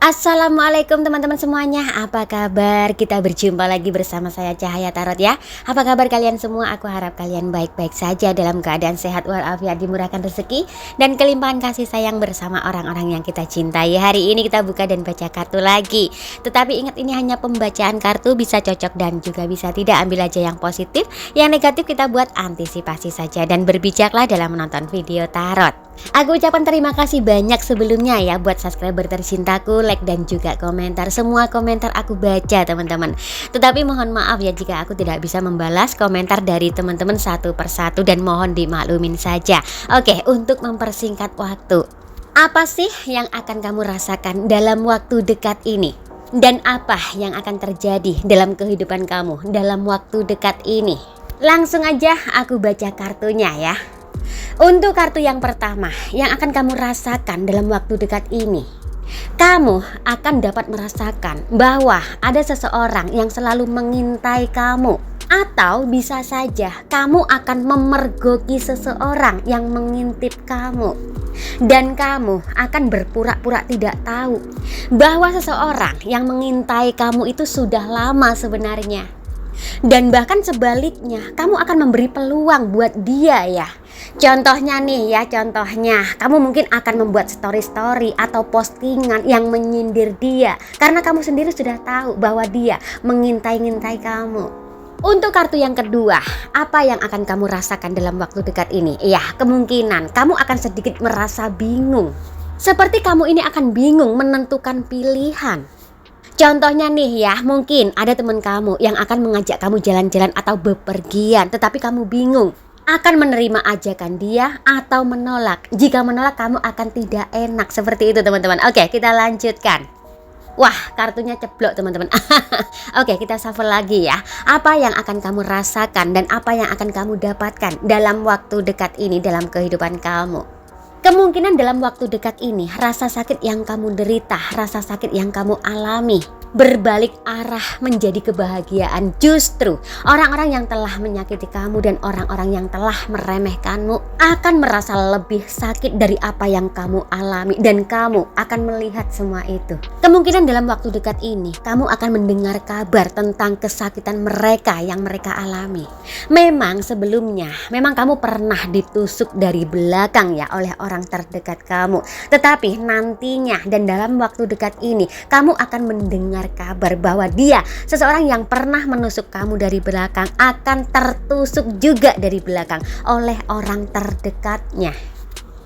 Assalamualaikum teman-teman semuanya, apa kabar? Kita berjumpa lagi bersama saya Cahaya Tarot ya. Apa kabar kalian semua? Aku harap kalian baik-baik saja dalam keadaan sehat walafiat, dimurahkan rezeki dan kelimpahan kasih sayang bersama orang-orang yang kita cintai. Hari ini kita buka dan baca kartu lagi. Tetapi ingat, ini hanya pembacaan kartu, bisa cocok dan juga bisa tidak. Ambil aja yang positif, yang negatif kita buat antisipasi saja. Dan berbijaklah dalam menonton video tarot. Aku ucapkan terima kasih banyak sebelumnya ya buat subscriber tercintaku, like dan juga komentar. Semua komentar aku baca teman-teman. Tetapi mohon maaf ya jika aku tidak bisa membalas komentar dari teman-teman satu persatu dan mohon dimaklumin saja. Oke, untuk mempersingkat waktu, apa sih yang akan kamu rasakan dalam waktu dekat ini? Dan apa yang akan terjadi dalam kehidupan kamu dalam waktu dekat ini? Langsung aja aku baca kartunya ya. Untuk kartu yang pertama, yang akan kamu rasakan dalam waktu dekat ini, kamu akan dapat merasakan bahwa ada seseorang yang selalu mengintai kamu. Atau bisa saja kamu akan memergoki seseorang yang mengintip kamu. Dan kamu akan berpura-pura tidak tahu bahwa seseorang yang mengintai kamu itu sudah lama sebenarnya. Dan bahkan sebaliknya, kamu akan memberi peluang buat dia ya. Contohnya nih ya, kamu mungkin akan membuat story atau postingan yang menyindir dia, karena kamu sendiri sudah tahu bahwa dia mengintai-ngintai kamu. Untuk kartu yang kedua, apa yang akan kamu rasakan dalam waktu dekat ini? Ya, kemungkinan kamu akan sedikit merasa bingung. Seperti kamu ini akan bingung menentukan pilihan. Contohnya nih ya, mungkin ada teman kamu yang akan mengajak kamu jalan-jalan atau bepergian, tetapi kamu bingung akan menerima ajakan dia atau menolak. Jika menolak, kamu akan tidak enak. Seperti itu teman-teman. Oke, kita lanjutkan. Wah, kartunya ceblok teman-teman. Oke, kita shuffle lagi ya. Apa yang akan kamu rasakan dan apa yang akan kamu dapatkan dalam waktu dekat ini dalam kehidupan kamu? Kemungkinan dalam waktu dekat ini, rasa sakit yang kamu derita, rasa sakit yang kamu alami, berbalik arah menjadi kebahagiaan. Justru orang-orang yang telah menyakiti kamu dan orang-orang yang telah meremehkanmu akan merasa lebih sakit dari apa yang kamu alami. Dan kamu akan melihat semua itu. Kemungkinan dalam waktu dekat ini, kamu akan mendengar kabar tentang kesakitan mereka yang mereka alami. Memang sebelumnya, memang kamu pernah ditusuk dari belakang ya oleh orang terdekat kamu. Tetapi nantinya dan dalam waktu dekat ini, kamu akan mendengar kabar bahwa dia, seseorang yang pernah menusuk kamu dari belakang, akan tertusuk juga dari belakang oleh orang terdekatnya.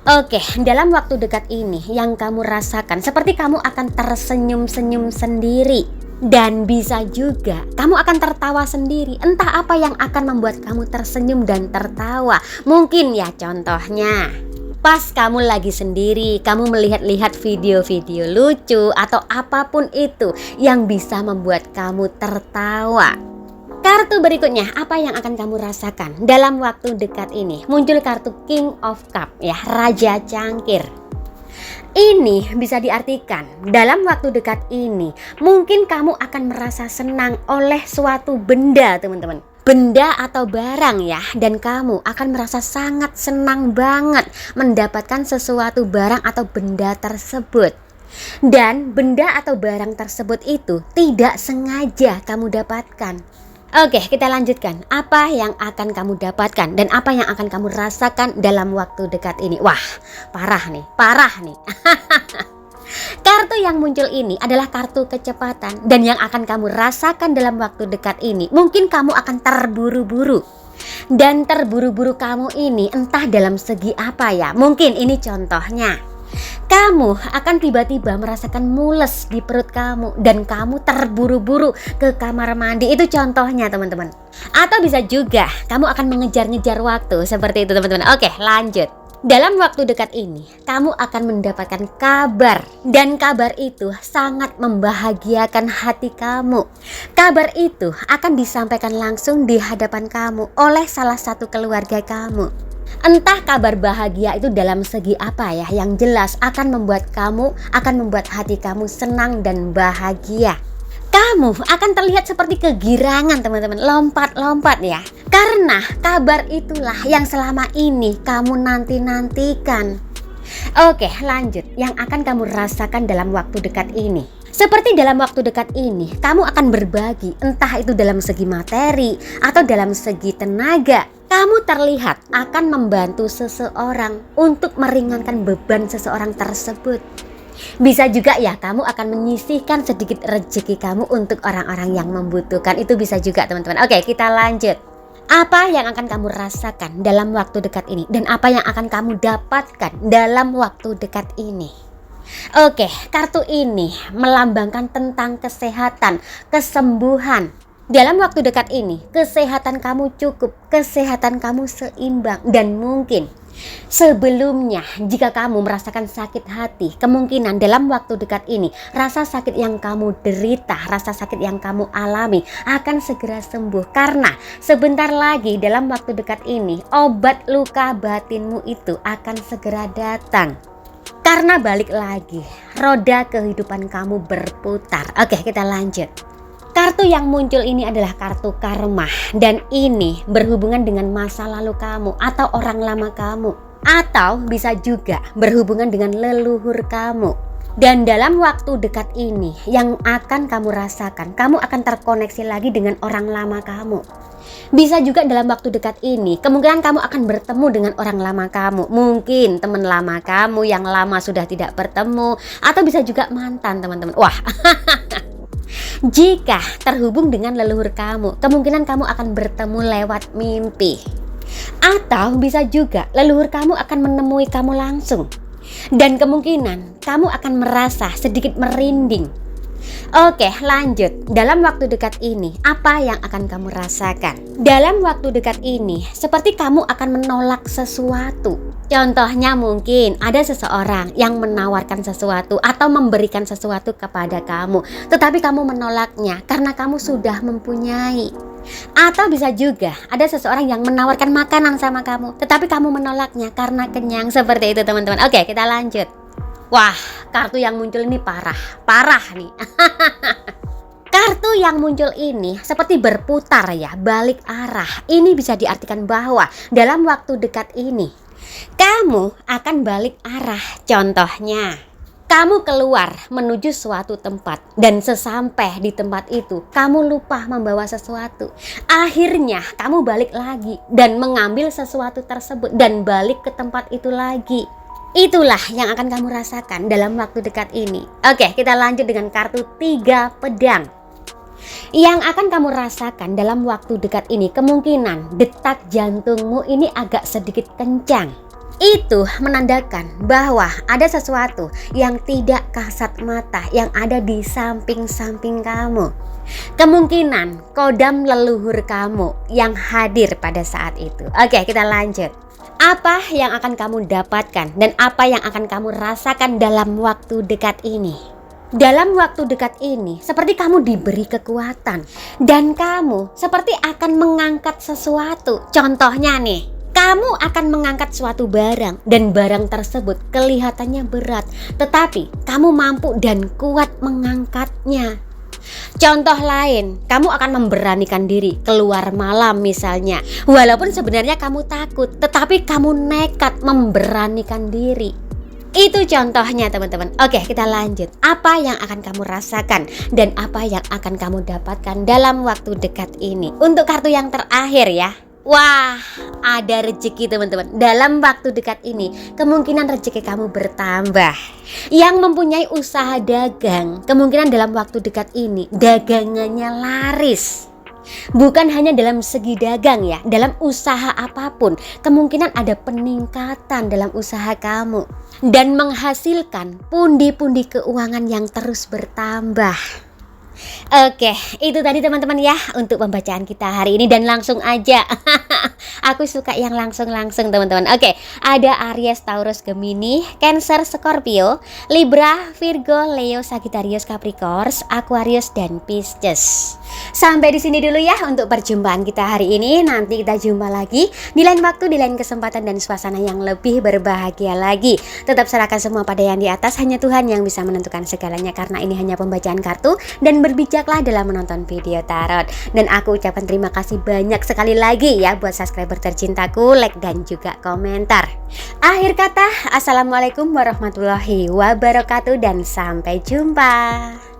Oke, dalam waktu dekat ini yang kamu rasakan seperti kamu akan tersenyum-senyum sendiri. Dan bisa juga kamu akan tertawa sendiri. Entah apa yang akan membuat kamu tersenyum dan tertawa. Mungkin ya contohnya, pas kamu lagi sendiri, kamu melihat-lihat video-video lucu atau apapun itu yang bisa membuat kamu tertawa. Kartu berikutnya, apa yang akan kamu rasakan dalam waktu dekat ini? Muncul kartu King of Cup ya, Raja Cangkir. Ini bisa diartikan dalam waktu dekat ini mungkin kamu akan merasa senang oleh suatu benda teman-teman. Benda atau barang ya, dan kamu akan merasa sangat senang banget mendapatkan sesuatu barang atau benda tersebut. Dan benda atau barang tersebut itu tidak sengaja kamu dapatkan. Oke, kita lanjutkan. Apa yang akan kamu dapatkan dan apa yang akan kamu rasakan dalam waktu dekat ini? Wah, parah nih. Kartu yang muncul ini adalah kartu kecepatan. Dan yang akan kamu rasakan dalam waktu dekat ini, mungkin kamu akan terburu-buru. Dan terburu-buru kamu ini entah dalam segi apa ya. Mungkin ini contohnya, kamu akan tiba-tiba merasakan mules di perut kamu dan kamu terburu-buru ke kamar mandi. Itu contohnya teman-teman. Atau bisa juga kamu akan mengejar-ngejar waktu. Seperti itu teman-teman. Oke, lanjut. Dalam waktu dekat ini, kamu akan mendapatkan kabar. Dan kabar itu sangat membahagiakan hati kamu. Kabar itu akan disampaikan langsung di hadapan kamu oleh salah satu keluarga kamu. Entah kabar bahagia itu dalam segi apa ya, yang jelas akan membuat hati kamu senang dan bahagia. Kamu akan terlihat seperti kegirangan teman-teman, lompat-lompat ya. Karena kabar itulah yang selama ini kamu nanti-nantikan. Oke, lanjut. yang akan kamu rasakan dalam waktu dekat ini. Seperti dalam waktu dekat ini, kamu akan berbagi, entah itu dalam segi materi atau dalam segi tenaga. Kamu terlihat akan membantu seseorang untuk meringankan beban seseorang tersebut. Bisa juga ya, kamu akan menyisihkan sedikit rezeki kamu untuk orang-orang yang membutuhkan. Itu bisa juga teman-teman. Oke, kita lanjut. Apa yang akan kamu rasakan dalam waktu dekat ini? Dan apa yang akan kamu dapatkan dalam waktu dekat ini? Oke, kartu ini melambangkan tentang kesehatan, kesembuhan. Dalam waktu dekat ini, kesehatan kamu cukup, kesehatan kamu seimbang. Dan mungkin sebelumnya jika kamu merasakan sakit hati, kemungkinan dalam waktu dekat ini rasa sakit yang kamu derita, rasa sakit yang kamu alami akan segera sembuh. Karena sebentar lagi dalam waktu dekat ini obat luka batinmu itu akan segera datang. Karena balik lagi, roda kehidupan kamu berputar. Oke, kita lanjut. Kartu yang muncul ini adalah kartu karma, dan ini berhubungan dengan masa lalu kamu atau orang lama kamu, atau bisa juga berhubungan dengan leluhur kamu. Dan dalam waktu dekat ini yang akan kamu rasakan, kamu akan terkoneksi lagi dengan orang lama kamu. Bisa juga dalam waktu dekat ini kemungkinan kamu akan bertemu dengan orang lama kamu. Mungkin teman lama kamu yang lama sudah tidak bertemu, atau bisa juga mantan teman-teman. Wah. Jika terhubung dengan leluhur kamu, kemungkinan kamu akan bertemu lewat mimpi. Atau bisa juga leluhur kamu akan menemui kamu langsung. Dan kemungkinan kamu akan merasa sedikit merinding. Oke, lanjut. Dalam waktu dekat ini, apa yang akan kamu rasakan? Dalam waktu dekat ini, seperti kamu akan menolak sesuatu. Contohnya mungkin ada seseorang yang menawarkan sesuatu atau memberikan sesuatu kepada kamu, tetapi kamu menolaknya karena kamu sudah mempunyai. Atau bisa juga ada seseorang yang menawarkan makanan sama kamu, tetapi kamu menolaknya karena kenyang. Seperti itu teman-teman. Oke, kita lanjut. Wah, kartu yang muncul ini parah nih. Kartu yang muncul ini seperti berputar ya, balik arah. Ini bisa diartikan bahwa dalam waktu dekat ini kamu akan balik arah. Contohnya, kamu keluar menuju suatu tempat dan sesampai di tempat itu kamu lupa membawa sesuatu. Akhirnya kamu balik lagi dan mengambil sesuatu tersebut dan balik ke tempat itu lagi. Itulah yang akan kamu rasakan dalam waktu dekat ini. Oke, kita lanjut dengan kartu 3 pedang. Yang akan kamu rasakan dalam waktu dekat ini, kemungkinan detak jantungmu ini agak sedikit kencang. Itu menandakan bahwa ada sesuatu yang tidak kasat mata yang ada di samping-samping kamu. Kemungkinan kodam leluhur kamu yang hadir pada saat itu. Oke, kita lanjut. Apa yang akan kamu dapatkan dan apa yang akan kamu rasakan dalam waktu dekat ini? Dalam waktu dekat ini, seperti kamu diberi kekuatan dan kamu seperti akan mengangkat sesuatu. Contohnya nih, kamu akan mengangkat suatu barang dan barang tersebut kelihatannya berat, tetapi kamu mampu dan kuat mengangkatnya. Contoh lain, kamu akan memberanikan diri keluar malam misalnya. Walaupun sebenarnya kamu takut, tetapi kamu nekat memberanikan diri. Itu contohnya teman-teman. Oke, kita lanjut. Apa yang akan kamu rasakan dan apa yang akan kamu dapatkan dalam waktu dekat ini? Untuk kartu yang terakhir ya. Wah, ada rezeki teman-teman. Dalam waktu dekat ini kemungkinan rezeki kamu bertambah. Yang mempunyai usaha dagang, kemungkinan dalam waktu dekat ini dagangannya laris. Bukan hanya dalam segi dagang ya, dalam usaha apapun kemungkinan ada peningkatan dalam usaha kamu dan menghasilkan pundi-pundi keuangan yang terus bertambah. Oke, itu tadi teman-teman ya untuk pembacaan kita hari ini, dan langsung aja. Aku suka yang langsung teman-teman. Oke, ada Aries, Taurus, Gemini, Cancer, Scorpio, Libra, Virgo, Leo, Sagittarius, Capricorn, Aquarius, dan Pisces. Sampai di sini dulu ya untuk perjumpaan kita hari ini. Nanti kita jumpa lagi di lain waktu, di lain kesempatan dan suasana yang lebih berbahagia lagi. Tetap serahkan semua pada yang di atas. Hanya Tuhan yang bisa menentukan segalanya, karena ini hanya pembacaan kartu dan dan berbijaklah dalam menonton video tarot. Dan aku ucapkan terima kasih banyak sekali lagi ya buat subscriber tercintaku, like dan juga komentar. Akhir kata, assalamualaikum warahmatullahi wabarakatuh dan sampai jumpa.